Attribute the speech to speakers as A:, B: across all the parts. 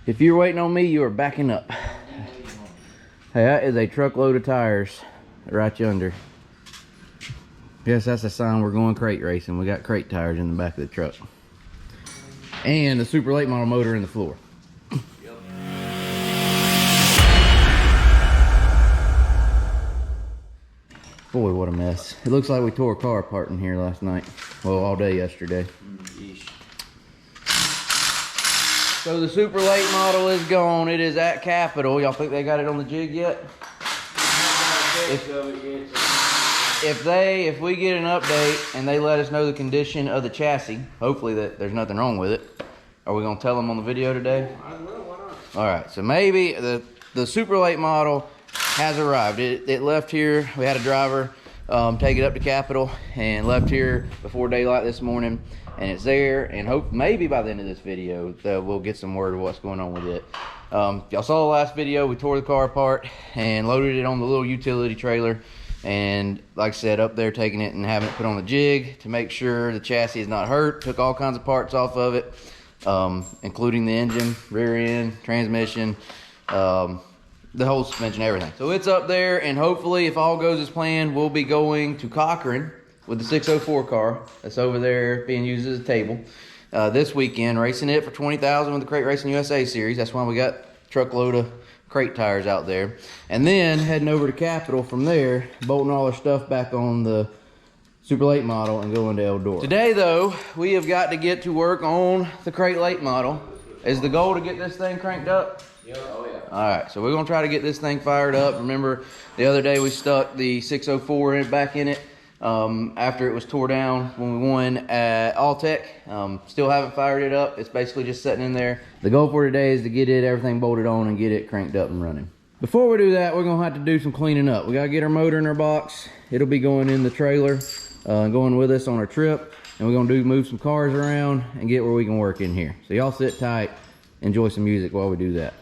A: If you're waiting on me, you are backing up. Hey, that is a truckload of tires right yonder. Guess that's a sign we're going crate racing. We got crate tires in the back of the truck. And the super late model motor in the floor. Yep. Boy, what a mess. It looks like we tore a car apart in here last night. Well, all day yesterday. So the super late model is gone. It is at Capitol. Y'all think they got it on the jig yet? If we get an update and they let us know the condition of the chassis, hopefully that there's nothing wrong with it, are we gonna tell them on the video today?
B: I will, why not?
A: All right, so maybe the super late model has arrived. It left here. We had a driver take it up to Capitol and left here before daylight this morning, and it's there, and hope maybe by the end of this video that we'll get some word of what's going on with it. Y'all saw the last video. We tore the car apart and loaded it on the little utility trailer, and like I said, up there taking it and having it put on the jig to make sure the chassis is not hurt. Took all kinds of parts off of it, including the engine, rear end, transmission, the whole suspension, everything. So it's up there, and hopefully if all goes as planned, we'll be going to Cochran with the 604 car that's over there being used as a table this weekend, racing it for $20,000 with the Crate Racing USA series. That's why we got a truckload of crate tires out there, and then heading over to Capitol from there, bolting all our stuff back on the super late model and going to Eldora. Today though, we have got to get to work on the crate late model. Is the goal to get this thing cranked up?
B: Yeah. Oh yeah.
A: All right, so we're gonna try to get this thing fired up. Remember the other day we stuck the 604 back in it after it was tore down when we won at Alltech. Still haven't fired it up. It's basically just sitting in there. The goal for today is to get everything bolted on and get it cranked up and running. Before we do that, we're gonna have to do some cleaning up. We gotta get our motor in our box. It'll be going in the trailer, going with us on our trip, and we're gonna move some cars around and get where we can work in here. So y'all sit tight, enjoy some music while we do that.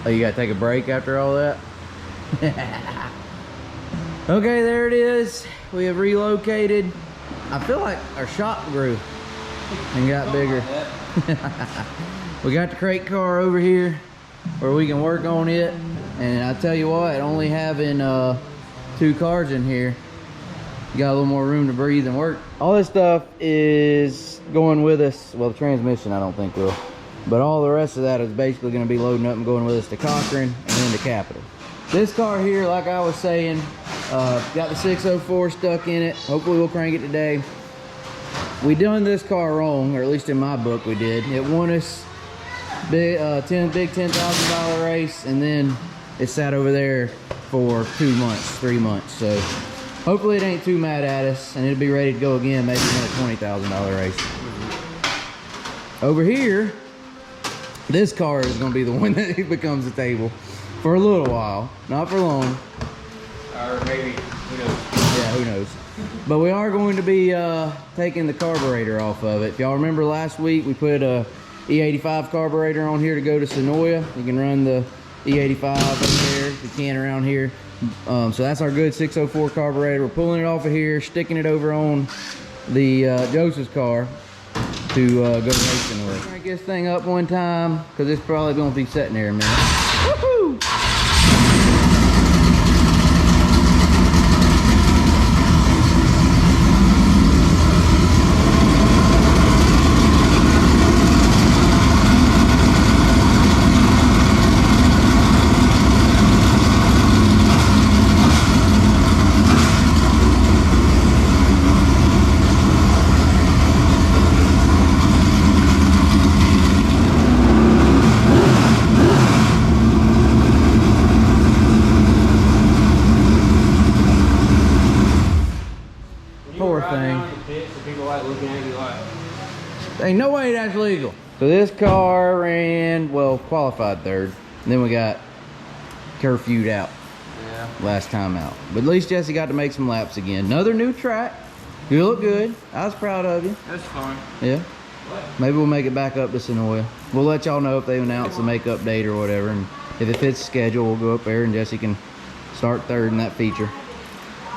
A: Oh, you gotta take a break after all that? Okay, there it is. We have relocated. I feel like our shop grew and got bigger. We got the crate car over here where we can work on it. And I tell you what, only having 2 cars in here, you got a little more room to breathe and work. All this stuff is going with us. Well, the transmission I don't think will. But all the rest of that is basically going to be loading up and going with us to Cochran and then to Capitol. This car here, like I was saying, got the 604 stuck in it. Hopefully we'll crank it today. We done this car wrong, or at least in my book we did. It won us big $10,000 race, and then it sat over there for 2 months, 3 months. So hopefully it ain't too mad at us, and it'll be ready to go again, maybe win a $20,000 race. Over here, this car is going to be the one that becomes a table for a little while, not for long.
B: Or maybe, who knows?
A: Yeah, who knows. But we are going to be taking the carburetor off of it. If y'all remember last week, we put a E85 carburetor on here to go to Sonoya. You can run the E85 in there if you can around here. So that's our good 604 carburetor. We're pulling it off of here, sticking it over on the Joseph's car to go racing with. Crank this thing up one time because it's probably going to be sitting there a minute. Woohoo! Ain't no way that's legal. So this car ran, well, qualified third. And then we got curfewed out.
B: Yeah.
A: Last time out. But at least Jesse got to make some laps again. Another new track. You look good. I was proud of you.
B: That's fun.
A: Yeah. Maybe we'll make it back up to Sonoya. We'll let y'all know if they announce the makeup date or whatever. And if it fits the schedule, we'll go up there and Jesse can start third in that feature.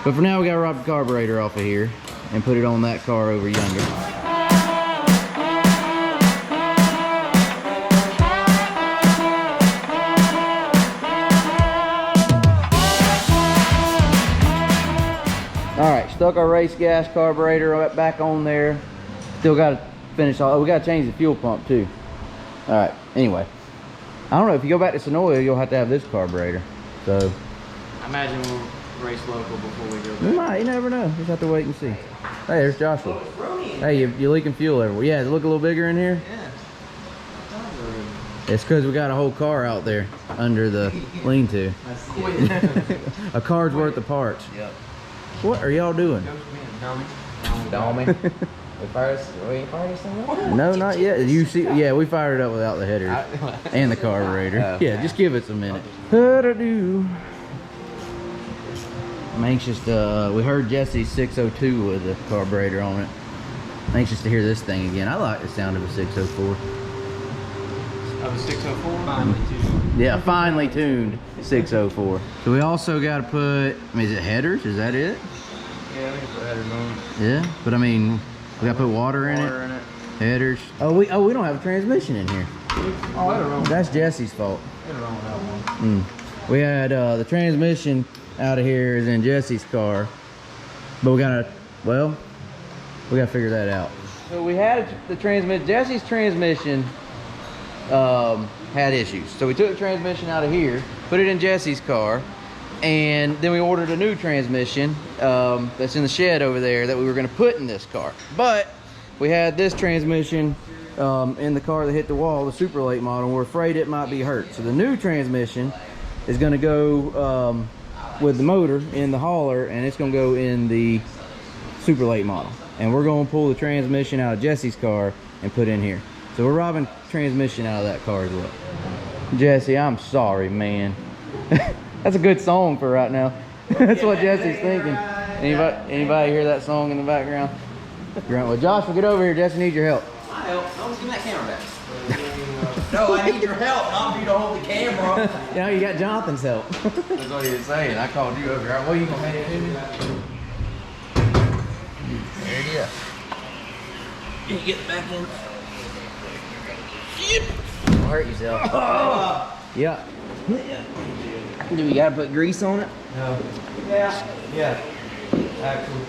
A: But for now, we got to rob the carburetor off of here and put it on that car over yonder. All right, stuck our race gas carburetor back on there. Still got to finish all. Oh, we got to change the fuel pump too. All right. Anyway, I don't know if you go back to Sonoya, you'll have to have this carburetor. So
B: I imagine we'll race local before we go back.
A: we might. You never know. Just have to wait and see. Hey, there's Joshua. Hey, you're leaking fuel everywhere. Yeah, does it look a little bigger in here?
B: Yeah.
A: It's because we got a whole car out there under the lean-to. A car's worth of parts.
B: Yep.
A: What are y'all doing?
B: Dummy. We ain't fired this thing up?
A: No, not yet. You see? Yeah, we fired it up without the header and the carburetor. Yeah, just give it a minute. I'm anxious to. We heard Jesse's 602 with the carburetor on it. I'm anxious to hear this thing again. I like the sound of a 604.
B: Of a 604? Finally tuned.
A: Yeah, finely tuned 604. So we also got to put. I mean, is it headers? Is that it?
B: Yeah, I think it's the headers on it.
A: Yeah, but I mean, we got to put water in it. Headers. Oh, we don't have a transmission in here.
B: Oh, I don't know.
A: That's Jesse's fault.
B: I don't know that one.
A: We had the transmission out of here is in Jesse's car, but we gotta figure that out. So we had the transmission. Jesse's transmission had issues, so we took the transmission out of here, put it in Jesse's car, and then we ordered a new transmission that's in the shed over there that we were going to put in this car. But we had this transmission in the car that hit the wall, the super late model. We're afraid it might be hurt, so the new transmission is going to go with the motor in the hauler, and it's going to go in the super late model, and we're going to pull the transmission out of Jesse's car and put in here. So we're robbing transmission out of that car as well. Jesse, I'm sorry, man. That's a good song for right now. That's what Jesse's thinking. Anybody hear that song in the background? Grunt. Well, Joshua, get over here. Jesse needs your help.
C: My help? No, give me that camera back. No, I need your help, not for you to hold the camera.
A: You know, you got Jonathan's help.
B: That's what he was saying. I called you over here. What are you going to hand it to me?
A: There it is.
C: Can you get it back in?
A: Don't hurt yourself. Yeah. Do we gotta put grease on it?
B: No. Yeah. Actually.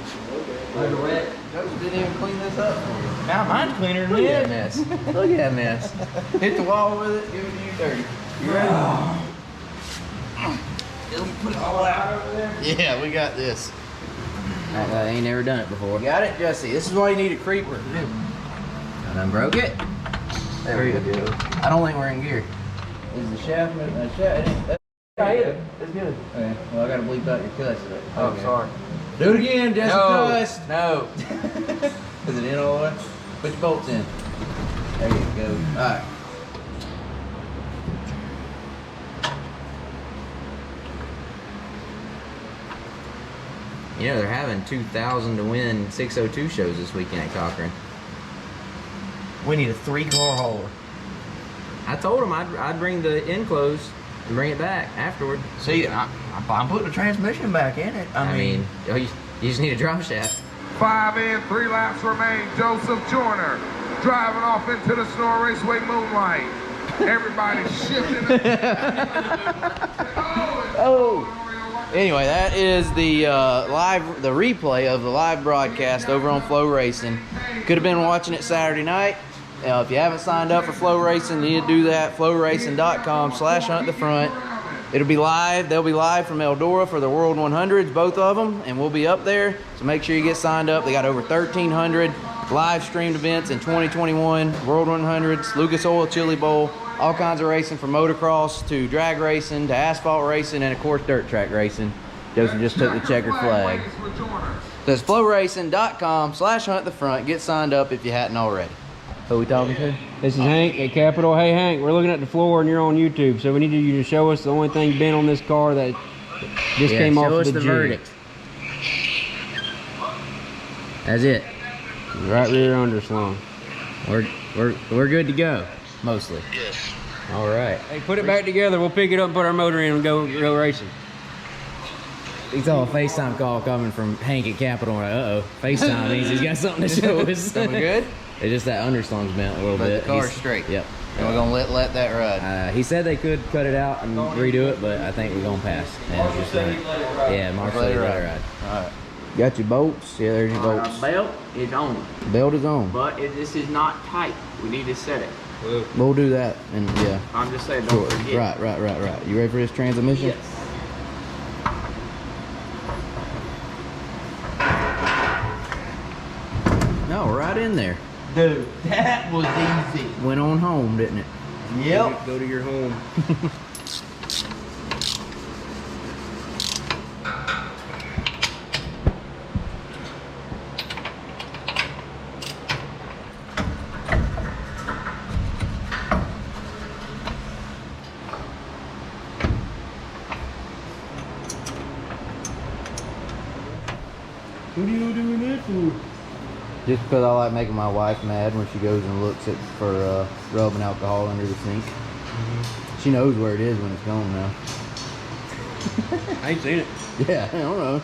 C: Like a wreck.
B: Joseph didn't even clean this up for you.
C: Now mine's cleaner than
A: Look at that
C: this.
A: mess. Look at that mess.
B: Hit the wall with it, give it to you dirty.
A: You ready?
C: Let me put it all out.
B: Over there?
A: Yeah, we got this. I ain't never done it before. Got it, Jesse. This is why you need a creeper. I done broke it. There you go. I don't think we're in gear. Is the shaft? That's good. Okay. Well, I gotta bleep out your cuss.
B: Oh,
A: Okay.
B: sorry.
A: Do it again, Jesse. Cuss.
B: No.
A: Is it in all the way? Put your bolts in. There you go. All right.
C: You know, they're having 2,000 to win 602 shows this weekend at Cochran.
B: We need a 3-car hauler.
C: I told him I'd bring the enclosed and bring it back afterward.
B: See, I'm putting the transmission back in it.
C: I mean, you just need a drop shaft.
D: 5 in, 3 laps remain. Joseph Joyner driving off into the Snow Raceway moonlight. Everybody shifting.
A: Oh. Anyway, that is the the replay of the live broadcast over on Flow Racing. Could have been watching it Saturday night. If you haven't signed up for Flow Racing, you need to do that. flowracing.com/huntthefront. It'll be live. They'll be live from Eldora for the World 100s, both of them, and we'll be up there. So make sure you get signed up. They got over 1,300 live streamed events in 2021. World 100s, Lucas Oil Chili Bowl, all kinds of racing from motocross to drag racing to asphalt racing and, of course, dirt track racing. Joseph just took the checkered flag. So it's flowracing.com/huntthefront. Get signed up if you hadn't already. Who we talking to?
E: This is Hank at Capital. Hey Hank, we're looking at the floor and you're on YouTube, so we need you to show us the only thing bent on this car that just came off
C: show us
E: the
C: the
E: jig.
C: verdict. That's it.
E: Right rear underslung.
C: We're good to go, mostly.
F: Yes.
C: All right.
E: Hey, put it back together. We'll pick it up and put our motor in and go racing.
C: We saw a FaceTime call coming from Hank at Capital. We're like, uh-oh, FaceTime means he's got something to show us.
A: Something good?
C: It's just that underslung's bent a little
A: But
C: bit.
A: the car's straight.
C: Yep.
A: And we're gonna let that ride.
C: He said they could cut it out and redo it, but I think we're gonna pass. And it's just yeah, Mark said he'd let it ride.
A: Alright.
C: Got your bolts? Yeah, there's your bolts.
B: Belt is on,
C: Belt is on.
B: but this is not tight. We need to set it.
C: We'll do that, and yeah.
B: I'm just saying, don't
C: Sure.
B: forget.
C: Right. You ready for this transmission?
B: Yes.
C: No, right in there.
F: Dude, that was easy.
C: Went on home, didn't it?
F: Yep.
E: Go to your home.
F: What are you doing that for?
C: Just because I like making my wife mad when she goes and looks at for rubbing alcohol under the sink. She knows where it is when it's gone now.
E: I ain't seen it.
C: Yeah, I don't know.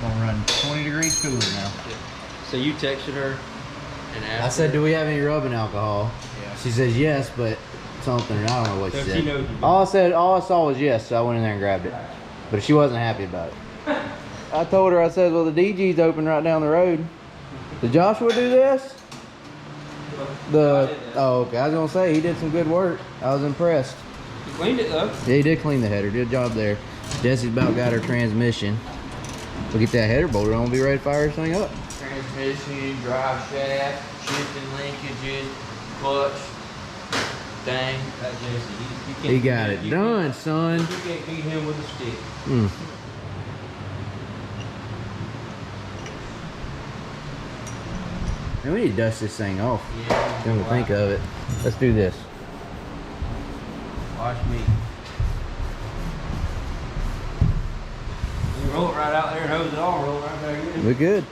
A: Gonna run 20 degrees cooler now.
E: So you texted her and asked
C: I said,
E: her.
C: do we have any rubbing alcohol?
E: Yeah.
C: She says yes, but something, and I don't know what
E: So
C: she
E: she
C: said.
E: knows you do.
C: All I saw was yes, so I went in there and grabbed it. But she wasn't happy about it. I told her, I said, well, the DG's open right down the road. Did Joshua do this? Oh, okay. I was gonna say he did some good work. I was impressed.
E: You cleaned it though.
C: Yeah, he did clean the header. Good job there. Jesse's about got her transmission. We'll get that header bolted on. We'll be ready to fire this thing up.
B: Transmission, drive shaft, shifting linkages, clutch, dang.
C: He got it done, son.
E: You can't beat him with a stick.
C: Mm. Man, we need to dust this thing off.
E: Yeah.
C: Come to think of it. Let's do this.
E: Watch me. You roll it right out there and hose it all, roll it right back in.
C: We're good.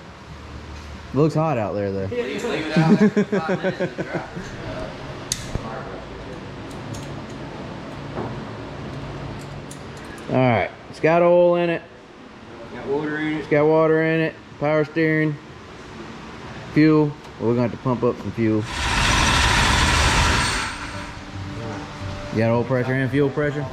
C: Looks hot out there, though.
B: You leave it out there for 5 minutes and dry.
C: All right. It's got oil in it.
E: Got water in it.
C: It's got water in it. Power steering. Fuel. Well, we're going to have to pump up some fuel. You got oil pressure and fuel pressure?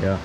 C: Yeah.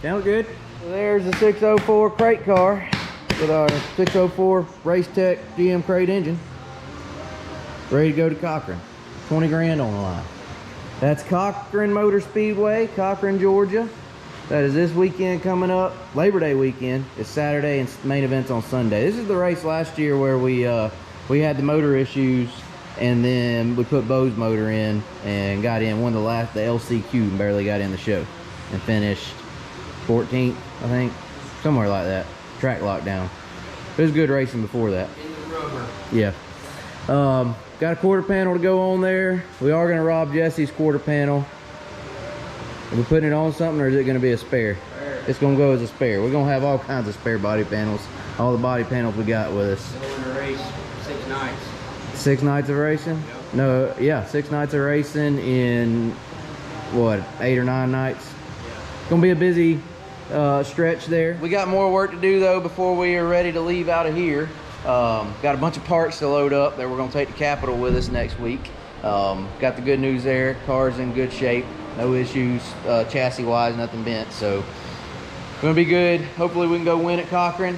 C: Sounds good. There's the 604 crate car with our 604 Race Tech GM crate engine. Ready to go to Cochran. 20 grand on the line. That's Cochran Motor Speedway, Cochran, Georgia. That is this weekend coming up, Labor Day weekend. It's Saturday and main event's on Sunday. This is the race last year where we had the motor issues, and then we put Bo's motor in and got in, won the LCQ and barely got in the show, and finished 14th, I think, somewhere like that. Track lockdown. It was good racing before that.
E: In the rubber.
C: Yeah. Got a quarter panel to go on there. We are gonna rob Jesse's quarter panel. Are we putting it on something, or is it gonna be a spare?
E: Spare.
C: It's gonna go as a spare. We're gonna have all kinds of spare body panels. All the body panels we got with us.
E: So we're in a race 6 nights.
C: 6 nights of racing?
E: Yep.
C: No, yeah, 6 nights of racing in what, 8 or 9 nights?
E: Yeah.
C: Gonna be a busy stretch there.
A: We got more work to do though before we are ready to leave out of here. Got a bunch of parts to load up that we're gonna take to Capitol with us next week. Got the good news there. Car's in good shape, no issues chassis wise, nothing bent. So gonna be good. Hopefully we can go win at Cochran,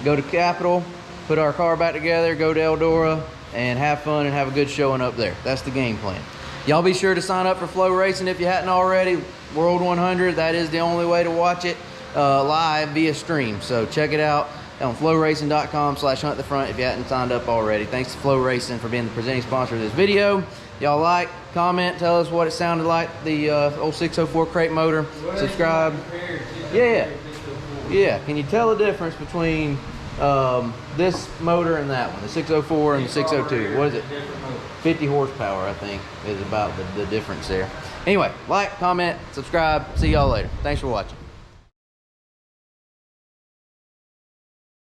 A: go to Capitol, put our car back together, go to Eldora, and have fun and have a good showing up there. That's the game plan. Y'all be sure to sign up for Flow Racing if you hadn't already. World 100, that is the only way to watch it live via stream. So check it out on flowracing.com/huntthefront if you hadn't signed up already. Thanks to Flow Racing for being the presenting sponsor of this video. Y'all like, comment, tell us what it sounded like, the old 604 crate motor. Subscribe. Yeah. Can you tell the difference between this motor and that one, the 604 and the 602? What is it? 50 horsepower, I think, is about the difference there. Anyway, like, comment, subscribe. See y'all later. Thanks for watching.